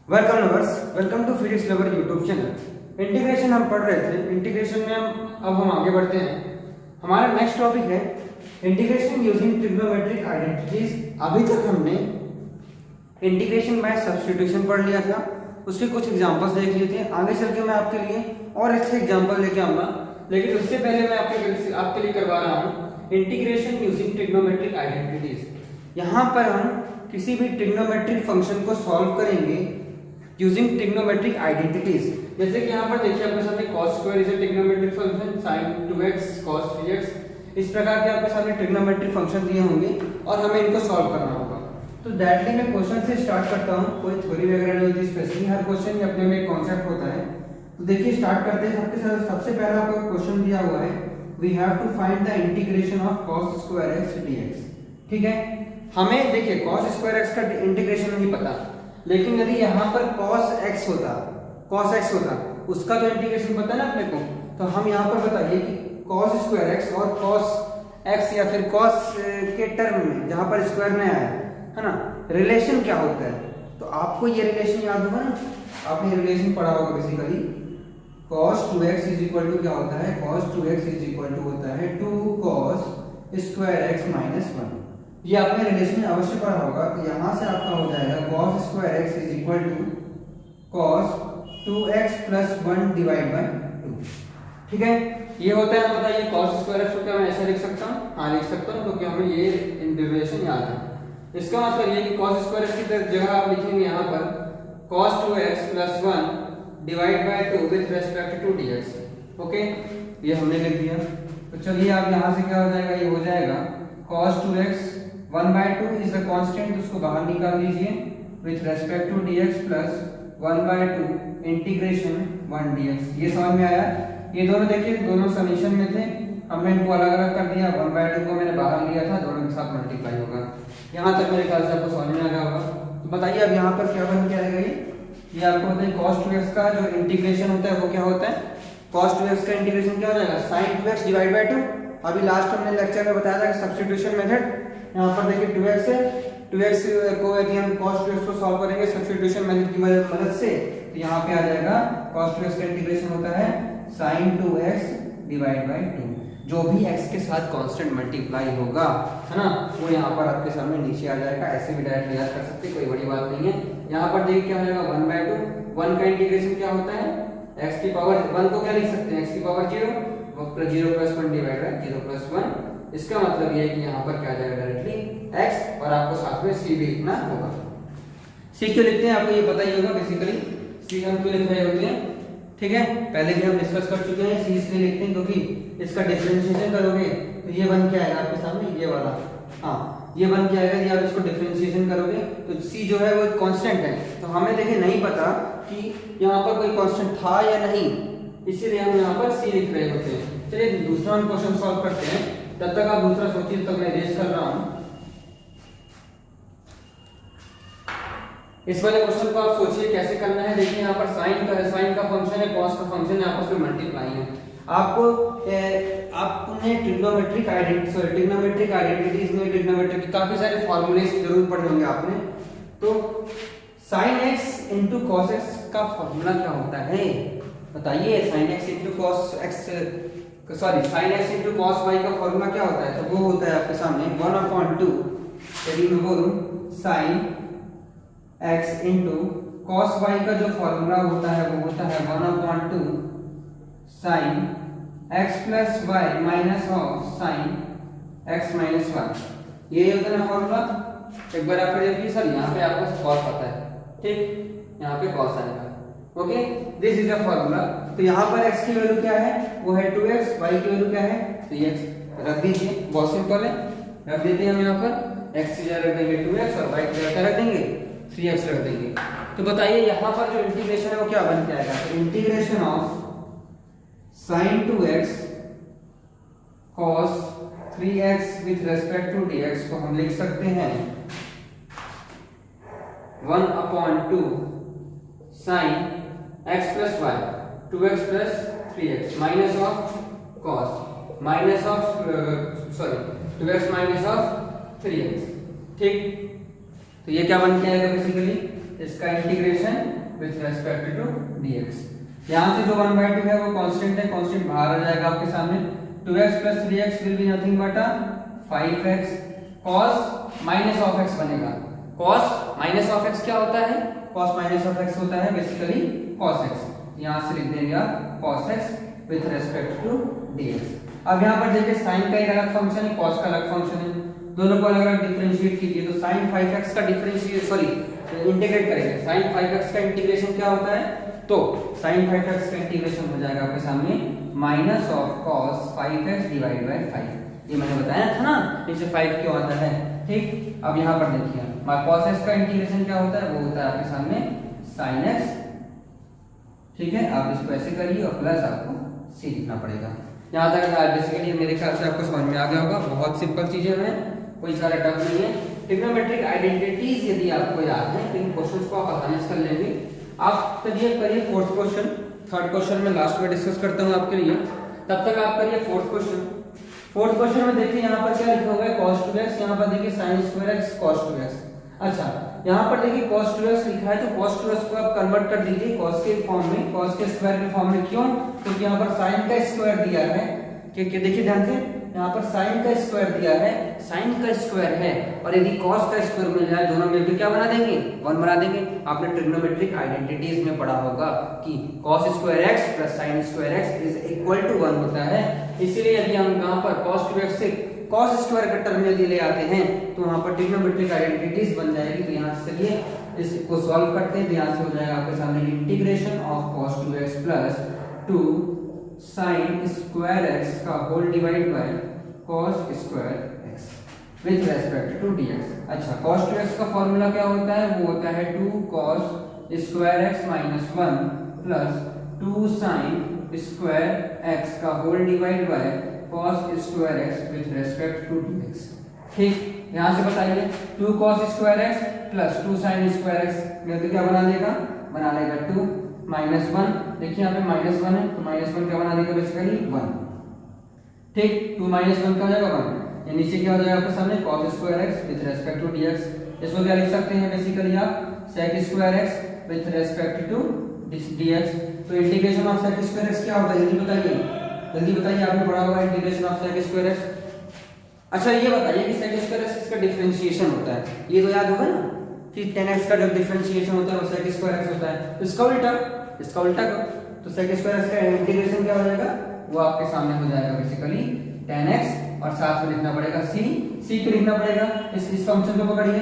Welcome lovers, welcome to physics lover YouTube channel. Integration हम पढ़ रहे थे। इंटीग्रेशन में अब हम आगे बढ़ते हैं। हमारा नेक्स्ट टॉपिक है इंटीग्रेशन यूजिंग ट्रिग्नोमेट्रिक आइडेंटिटीज। अभी तक हमने इंटीग्रेशन बाय सब्स्टिट्यूशन पढ़ लिया था, उसके कुछ एग्जांपल्स देख लिए थे। आगे चल के मैं आपके लिए और अच्छे एग्जांपल लेके आऊंगा, लेकिन उससे पहले मैं आपके लिए करवा रहा हूँ इंटीग्रेशन यूजिंग ट्रिग्नोमेट्रिक आइडेंटिटीज। यहाँ पर हम किसी भी ट्रिग्नोमेट्रिक फंक्शन को सॉल्व करेंगे यूजिंग ट्रिग्नोमेट्रिक आइडेंटिटीज। जैसे कि यहाँ पर देखिए आपके सामने cos square is a trigonometric function, sin 2x cos 3x, इस प्रकार के आपके सामने ट्रिग्नोमेट्रिक फंक्शन दिए होंगे और हमें इनको सॉल्व करना होगा। तो डायरेक्टली मैं क्वेश्चन से स्टार्ट करता हूँ, कोई थ्योरी वगैरह नहीं होती स्पेशली, हर क्वेश्चन में अपने में एक कॉन्सेप्ट होता है। तो देखिए स्टार्ट करते हैं। सबसे पहला आपको क्वेश्चन दिया हुआ है, we have to find the integration of cos square x dx। ठीक है, हमें देखिए cos स्क्वायर x का इंटीग्रेशन नहीं पता, लेकिन यदि यहाँ पर cos x होता उसका तो इंटीग्रेशन पता है ना अपने को। तो हम यहाँ पर बताइए कि cos स्क्वायर x और cos x या फिर cos के टर्म में जहाँ पर स्क्वायर में आया है ना, रिलेशन क्या होता है। तो आपको ये रिलेशन याद होगा ना, आपने रिलेशन पढ़ा होगा basically. cos 2x is equal to क्या होता है, cos 2x is equal to होता है 2 cos स्क्वायर x माइनस 1। ये आपने रिलेशन अवश्य पढ़ा होगा। तो यहाँ से आपका हो जाएगा cos square x is equal to cos 2x plus 1 divide by 2। ठीक है, ये होता है ना, बताइए cos स्क्वायर x को क्या मैं ऐसे लिख सकता हूँ? हाँ लिख सकता हूँ, क्योंकि हमें ये इंटीग्रेशन याद है। इसका मतलब ये कि cos स्क्वायर x की जगह आप लिखेंगे यहाँ पर cos 2x plus 1 divide by 2 with respect to dx। Okay, ये हमने लिख दिया। तो चलिए आप यहाँ से क्या हो जाएगा, ये हो जाएगा cos 2x 1/2 is a constant, उसको बाहर निकाल लीजिए with respect to dx plus 1/2 integration 1 dx। ये समझ में आया? ये दोनों देखिए दोनों समीशन में थे, हमने इनको अलग अलग कर दिया। 1/2 को मैंने बाहर लिया था, दोनों के साथ मल्टीप्लाई होगा। यहाँ तक मेरे ख्याल से आपको समझ में आ गया होगा। तो बताइए अब यहाँ पर क्या बन के आएगा ये आपको बताइए cos 2x का जो इंटीग्रेशन होता है वो क्या होता है। cos 2x का इंटीग्रेशन क्या हो जाएगा, sin 2x डिवाइड बाय 2। अभी लास्ट हमने लेक्चर में बताया था कि सब्स्टिट्यूशन मेथड। यहाँ पर देखिए 2x है, 2x को यदि हम cos 2x को सॉल्व करेंगे सब्स्टिट्यूशन मेथड की मदद से, तो यहाँ पे आ जाएगा cos 2x का इंटीग्रेशन होता है sin 2x डिवाइड बाय 2। जो भी x के साथ कांस्टेंट मल्टीप्लाई होगा है ना, वो यहाँ पर आपके सामने नीचे आ जाएगा। ऐसे भी डायरेक्ट याद कर सकते, कोई बड़ी बात नहीं है। यहाँ पर देखिए क्या हो जाएगा 1/2। 1 का इंटीग्रेशन क्या होता है, x की पावर 1 को क्या लिख सकते हैं, x की power 0 plus 0 plus 1 divide bye 0 plus 1। इसका मतलब ये है कि यहाँ पर क्या आ जाएगा डायरेक्टली x, और आपको साथ में c भी लिखना होगा। c क्यों लिखते हैं आपको ये पता ही होगा बेसिकली, c हम क्यों लिख रहे होते हैं। ठीक है, पहले भी हम डिस्कस कर चुके हैं। c इसलिए लिखते हैं क्योंकि इसका डिफरेंशिएशन करोगे तो ये बन के आएगा आपके सामने, ये वाला। हाँ, ये बन के आएगा। यदि आप इसको डिफरेंशिएशन करोगे तो c जो है वो एक कांस्टेंट है। तो हमें देखिए नहीं पता कि यहाँ पर कोई कांस्टेंट था या नहीं, इसीलिए हम यहाँ पर c लिख रहे होते हैं। चलिए दूसरा हम क्वेश्चन सॉल्व करते हैं। तब तक आप दूसरा सोचिए, तब तक मैं रेस कर रहा हूँ। इस वाले क्वेश्चन को आप सोचिए कैसे करना है। देखिए यहाँ पर साइन का फंक्शन है, कॉस का फंक्शन है, आपस में मल्टीप्लाई है। आपने ट्रिग्नोमेट्रिक आइडेंटिटीज में ट्रिग्नोमेट्रिक काफी सारे फॉर्मूले जरूर पढ़े होंगे आपने। तो sin x into cos X का फॉर्मूला क्या होता है बताइए। sin x into cos Y का फॉर्मूला क्या होता है। तो वो होता है आपके सामने 1/2, यदि मैं बोलूं sin x into cos Y का जो फॉर्मूला होता है वो होता है 1/2 sin x plus Y minus of sin x minus 1। ये होता है ना फॉर्मूला। एक बार आप देखिए सर, यहाँ पे आपको cos पता है, ठीक, यहाँ पे cos आएगा। Okay, this is a formula. तो यहाँ पर x की वैल्यू क्या है, वो है 2x, y की वैल्यू क्या है, तो ये x रख दीजिए, बहुत सिंपल है। रख देते हैं हम यहाँ पर x की जगह रख देंगे 2x और y की जगह रख देंगे 3x रख देंगे। तो बताइए यहाँ पर जो इंटीग्रेशन है वो क्या बन के आएगा। तो integration of sin 2x cos 3x with respect to dx को हम लिख सकते हैं 1/2 sin x plus y 2x plus 3x minus of cos minus of 2x minus of 3x। ठीक, तो ये क्या बन के आएगा बेसिकली, इसका integration with respect to dx। यहाँ से जो 1/2 है वो कांस्टेंट है, कांस्टेंट बाहर आ जाएगा आपके सामने। 2x plus 3x will be nothing but 5x cos minus of x बनेगा। cos माइनस ऑफ x क्या होता है? cos माइनस ऑफ x होता है बेसिकली cos x। यहाँ से लिख देंगे आप cos x with respect to dx। अब यहाँ पर देखिए sin का एक अलग फंक्शन है, cos का अलग फंक्शन है, दोनों को अलग अलग डिफरेंशिएट कीजिए तो sin 5x का इंटीग्रेट करेंगे। sin 5x का इंटीग्रेशन क्या होता है? तो sin 5x का इंटीग्रेशन हो जाएगा आपके सामने minus of cos 5x divide by 5। ये मैंने बताया था ना इससे 5 क्यों आता है, ठीक। अब यहाँ पर देखिए cos x का इंटीग्रेशन क्या होता है? वो होता है आपके सामने sin x, ठीक है। आप इसको ऐसे करिए और प्लस आपको c लिखना पड़ेगा। यहाँ तक बेसिकली मेरे ख्याल से आपको समझ में आ गया होगा। बहुत सिंपल चीजें हैं, कोई सारा टफ नहीं है। ट्रिग्नोमेट्रिक आइडेंटिटीज यदि आपको याद है तो इन क्वेश्चंस को आप आसानी से कर लेंगे। आप करिए फोर्थ क्वेश्चन, थर्ड क्वेश्चन में लास्ट में डिस्कस करता हूँ आपके लिए, तब तक आप करिए फोर्थ क्वेश्चन। फोर्थ क्वेश्चन में देखिए यहाँ पर क्या लिखा हुआ है cos 2x, यहाँ पर देखिए sin square x cos 2x। अच्छा यहाँ पर देखिए cos 2x लिखा है तो cos 2x को आप कन्वर्ट कर दीजिए cos के फॉर्म में, cos के स्क्वायर के फॉर्म में। क्यों? क्योंकि यहाँ पर sin का स्क्वायर दिया है, क्या देखिए ध्यान से, यहाँ पर sin का स्क्वायर दिया है, sin का स्क्वायर है और यदि cos का स्क्वायर मिल जाए दोनों मिलकर क्या बना देंगे? 1 बना देंगे। आपने ट्रिग्नोमेट्रिक आइडेंटिटीज में पढ़ा होगा कि cos square x plus sin square x is equal to 1 होता है। इसीलिए यदि हम यहाँ पर cos 2x से cos स्क्वायर का टर्म यदि ले आते हैं तो वहाँ पर ट्रिग्नोमेट्रिक आइडेंटिटीज बन जाएगी। तो यहाँ से चलिए इसको सॉल्व करते हैं। तो यहाँ से हो जाएगा आपके सामने integration of cos 2x plus 2 sin square x का whole divide by cos square x with respect to dx। अच्छा cos 2x का फॉर्मूला क्या होता है? वो होता है 2 cos square x minus 1 plus 2 sin square x का whole divide by cos square x with respect to dx। ठीक, यहाँ से बताइए 2 cos square x plus 2 sin square x में तो क्या बना देगा? बना लेगा 2 माइनस 1। देखिए यहाँ पे माइनस 1 है तो माइनस 1 क्या बना देगा? बेसिकली 1। ठीक, 2 माइनस 1 क्या हो जाएगा? 1। ये नीचे क्या हो जाएगा आपके सामने? cos square x with respect to dx। इसको क्या लिख सकते हैं बेसिकली आप? sec square x with respect to dx। तो integration of sec square x क्या होता है? जल्दी बताइए, आपने पढ़ा होगा integration of sec square x। अच्छा ये बताइए कि sec स्क्वायर x इसका डिफरेंशिएशन होता है, ये तो याद होगा ना कि 10x का जब डिफरेंशिएशन होता है वो sec स्क्वायर x होता है। तो इसका उल्टा करो तो sec स्क्वायर x का इंटीग्रेशन क्या हो जाएगा? वो आपके सामने हो जाएगा बेसिकली 10x और साथ में लिखना पड़ेगा c को लिखना पड़ेगा। इस फंक्शन को पकड़िए,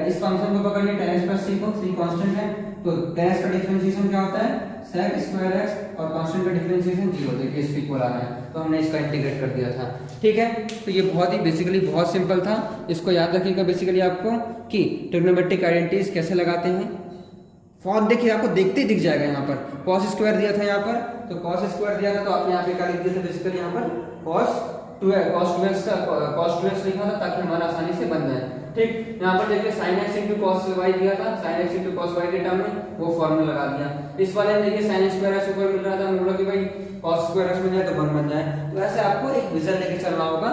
इस फंक्शन को पकड़िए 10x प्लस c को, c कांस्टेंट है तो 10x का डिफरेंशिएशन क्या होता है? sec स्क्वायर x और कांस्टेंट का डिफरेंशिएशन 0 देखिए इस इक्वल आ रहा है तो हमने इसका इंटीग्रेट कर दिया था। ठीक है, तो ये बहुत ही बेसिकली बहुत सिंपल था। इसको याद रखिएगा बेसिकली आपको कि ट्रिग्नोमेट्रिक आइडेंटिटीज कैसे लगाते हैं। फॉर्म देखिए आपको देखते ही दिख जाएगा। यहाँ पर cos स्क्वायर दिया था, यहाँ पर तो cos स्क्वायर दिया था तो आपने यहाँ पे क्या लिख दिया था बेसिकली? यहाँ पर cos 2x लिखा था ताकि हमारा आसानी से बन जाए। ठीक, यहाँ पर देखिए sin x into cos y दिया था, sin x into cos y के टर्म में वो फॉर्मूला लगा दिया। इस वाले में देखिए sin स्क्वायर x ऊपर मिल रहा था, बोला कि भाई cos स्क्वायर x मिल जाए तो 1 बन जाए। तो ऐसे आपको एक विजन लेके चलना होगा,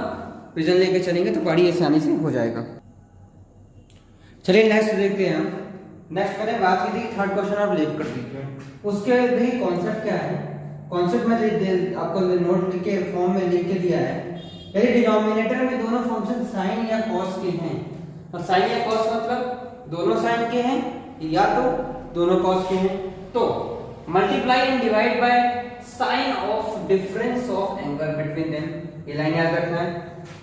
विजन लेके चलेंगे तो बड़ी आसानी से हो जाएगा। चलिए नेक्स्ट देखते हैं हम। नेक्स्ट मैंने बात की थी थर्ड क्वेश्चन आप लेट कर दीजिए। उसके देखिए कॉन्सेप्ट क्या है, कॉन्सेप्ट में आपको नोट लिख के फॉर्म में लिख के दिया है। यदि डिनोमिनेटर में दोनों फंक्शन साइन या कॉस के हैं, और साइन या कॉस मतलब दोनों साइन के हैं या तो दोनों कॉस के हैं, तो multiply and divide by sign of difference of angle between them. ये लाइन याद रखना है।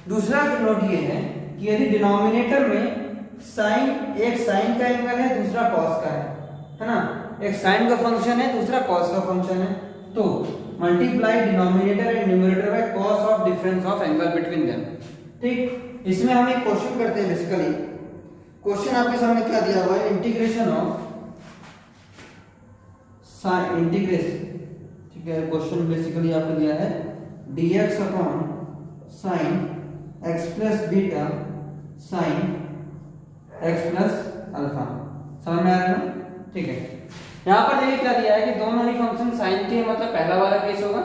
दूसरा नोट ये है कि यदि डिनोमिनेटर में साइन, एक साइन का एंगल है दूसरा कॉस का है ना, एक साइन का फंक्शन है दूसरा कॉस का फंक्शन है, तो multiply denominator and numerator by cos of difference of angle between them. ठीक, इसमें हम एक क्वेश्चन करते हैं। बेसिकली क्वेश्चन आपके सामने क्या दिया हुआ है? इंटीग्रेशन ऑफ साइन इंटीग्रेशन, ठीक है, क्वेश्चन बेसिकली आपको दिया है dx upon sine x plus beta sine x plus alpha. समझ में आ रहा है ना? ठीक है, यहाँ पर देखिए क्या दिया है कि दोनों ही फंक्शन साइन के, मतलब पहला वाला केस होगा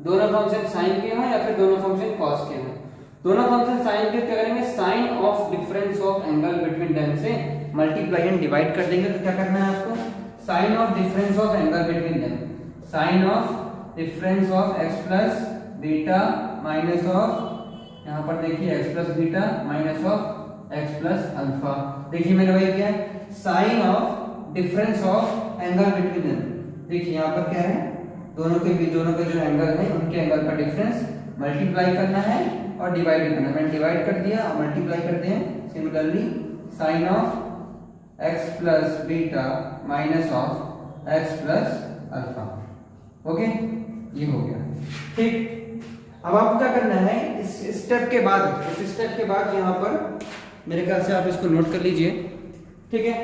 दोनों फंक्शन साइन के हों या फिर दोनों फंक्शन कॉस के हों। दोनों फंक्शन साइन के क्या करेंगे? Sine of difference of angle between them से मल्टीप्लाई एंड डिवाइड कर देंगे। तो क्या करना है आपको? Sine of difference of angle between them, sine of difference of x plus beta minus of, यहाँ पर देखिए x plus beta minus of x plus alpha. देखिए मैंने वही किया है, sine of difference of angle between them. देखिए यहाँ पर क्या है, दोनों के जो एंगल है उनके एंगल का डिफरेंस मल्टीप्लाई करना है और डिवाइड करना है। मैंने डिवाइड कर दिया और मल्टीप्लाई कर दिया। Similarly sign of x plus beta minus of x plus alpha. Okay, ये हो गया। ठीक, अब आपको क्या करना है, इस स्टेप के बाद यहाँ पर मेरे ख्याल से आप इसको नोट कर लीजिए। ठीक है,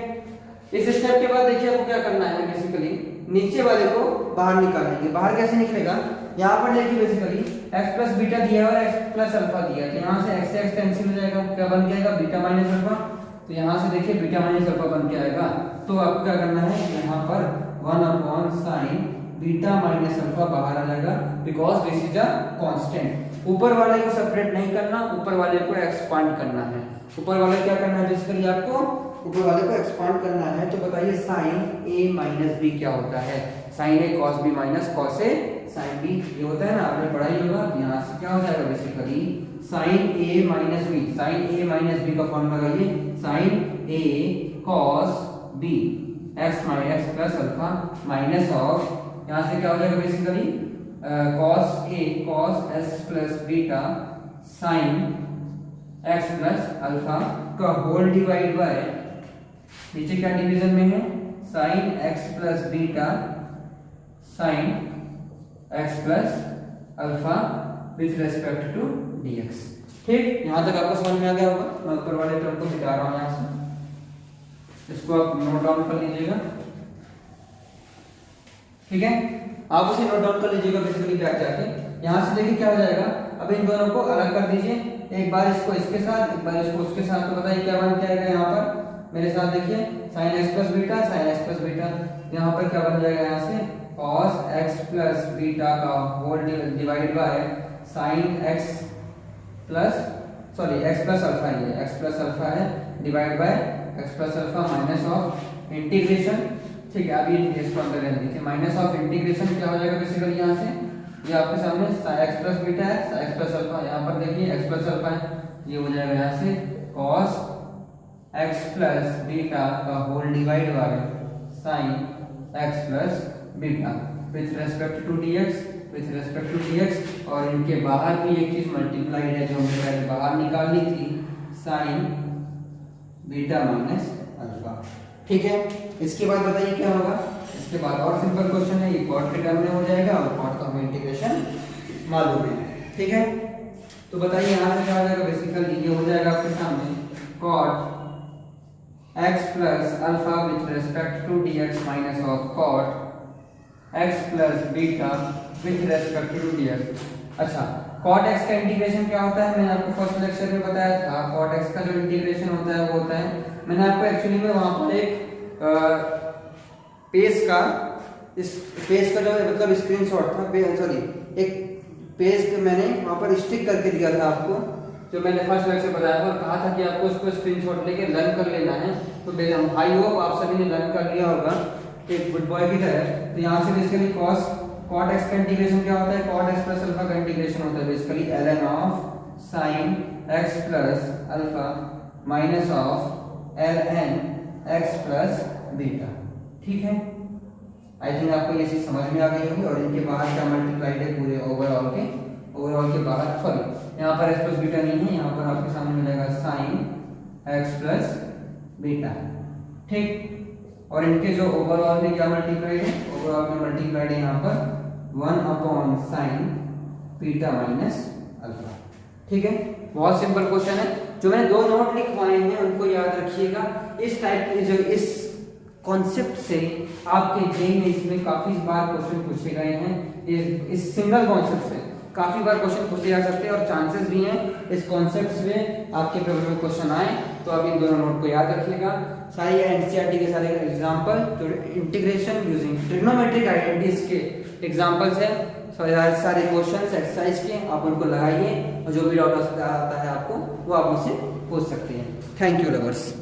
इस स्टेप के बाद देखिए आपको क्या करना है, बेसिकली नीचे वाले को बाहर निकालेंगे। बाहर कैसे निकलेगा, यहाँ पर देखिए बेसिकली x प्लस बीटा दिया है और x प्लस अल्फा दिया है, तो यहाँ से x से x कैंसिल हो जाएगा, क्या बन जाएगा बीटा माइनस अल्फा। तो यहाँ से देखिए बीटा माइनस अल्फा बन के आएगा। तो आपको क्या करना है, यहाँ पर 1 upon sine beta minus alpha बाहर आ जाएगा, because this is a constant. ऊपर वाले को सेपरेट नहीं करना, ऊपर वाले को एक्सपांड करना है। ऊपर वाले क्या करना है, बेसिकली आपको ऊपर वाले को एक्सपांड करना है। तो बताइए साइन a माइनस बी क्या होता है, sine a cos b minus cos a sine b, ये होता है ना, आपने पढ़ा ही होगा। यहाँ से क्या हो जाएगा, basically sine a minus B, sine a minus B का फॉर्मूला लगाइए, sine a cos b x minus plus alpha minus of, यहाँ से क्या हो जाएगा basically cos a cos s plus beta sine x plus alpha का whole divide by, नीचे क्या डिवीजन में है, sine x plus beta sine x plus alpha with respect to dx। ठीक, यहां तक आपको समझ में आ गया होगा। मैं ऊपर वाले टर्म को मिटा रहा हूं, यहां से इसको आप नोट डाउन कर लीजिएगा। ठीक है, आप उसे नोट डाउन कर लीजिएगा बेसिकली बैक जाके। यहां से देखिए क्या हो जाएगा, अब इन दोनों को अलग कर दीजिए, एक बार इसको इसके साथ, एक बार इसको उसके साथ। तो बताइए क्या बन के आएगा, यहाँ पर मेरे साथ देखिए sine x plus beta sine x plus beta, यहाँ पर क्या बन जाएगा, यहाँ से cos x प्लस बीटा का whole divide by sine x plus x plus alpha, ये x प्लस अल्फा है divide by x plus alpha minus of integration. ठीक है, अभी इसको अंदर रहने दीजिए, माइनस ऑफ इंटीग्रेशन क्या हो जाएगा बेसिकली, यहाँ से ये आपके सामने x प्लस बीटा है, x प्लस अल्फा, यहाँ पर देखिए x प्लस अल्फा है, ये हो जाएगा यहाँ से cos x प्लस बीटा का whole divide by sine x plus beta with respect to dx, with respect to dx। और इनके बाहर भी एक चीज मल्टीप्लाइड है जो हमने पहले बाहर निकालनी थी, साइन बीटा माइनस अल्फा। ठीक है, इसके बाद बताइए क्या होगा, इसके बाद और सिंपल क्वेश्चन है, ये कॉट के टर्म में हो जाएगा और कॉट का हमें इंटीग्रेशन मालूम है। ठीक है, तो बताइए यहाँ से क्या हो जाएगा, बेसिकली ये हो जाएगा आपके सामने cot x plus alpha with respect to dx minus of cot x plus beta with respect to dx। अच्छा, cot x का इंटीग्रेशन क्या होता है, मैंने आपको फर्स्ट लेक्चर में बताया था। cot x का जो इंटीग्रेशन होता है वो होता है, मैंने आपको एक्चुअली में वहां पर एक पेज का, इस पेज का जो मतलब स्क्रीनशॉट था, सॉरी एक पेज मैंने वहां पर स्टिक करके दिया था आपको, जो मैंने फर्स्ट लेक्चर बताया था, और कहा था कि आपको इसको स्क्रीनशॉट लेके लर्न कर लेना है। तो आई होप आप सभी ने लर्न कर लिया होगा एक गुड बॉय की तरह। तो यहाँ से बेसिकली cot x का इंटीग्रेशन क्या होता है, cot x प्लस अल्फा का इंटीग्रेशन होता है basically ln of sine x plus alpha minus of ln x plus beta. ठीक है, आई थिंक आपको ये चीज समझ में आ गई होगी। और इनके बाहर क्या मल्टीप्लाइड है, पूरे ओवरऑल के बाहर, सॉरी यहाँ पर x प्लस बीटा नहीं है, यहाँ पर आपके सामने मिलेगा साइन x प्लस बीटा। ठीक, और इनके जो ओवरऑल में क्या मल्टीप्लाइड है, ओवरऑल में मल्टीप्लाइड है यहाँ पर 1 upon sine beta minus alpha. ठीक है, बहुत सिंपल क्वेश्चन है। जो मैंने दो नोट लिखवाए हैं उनको याद रखिएगा। इस टाइप के जो इस कॉन्सेप्ट से आपके जेईई में इसमें काफी बार क्वेश्चन पूछे गए हैं। इस सिंगल कॉन्सेप्ट से काफी बार क्वेश्चन पूछे जा सकते हैं और चांसेस भी हैं इस कॉन्सेप्ट में आपके पेपर में क्वेश्चन आए। तो आप इन दोनों नोट को याद रखिएगा। सारे एनसीईआरटी के सारे एग्जांपल जो इंटीग्रेशन यूजिंग ट्रिग्नोमेट्रिक आइडेंटिटीज के एग्जांपल्स हैं, सारे क्वेश्चंस एक्सरसाइज के आप उनको लगाइए और जो भी डाउट आता है आपको वो आप मुझसे पूछ सकते हैं। Thank you lovers.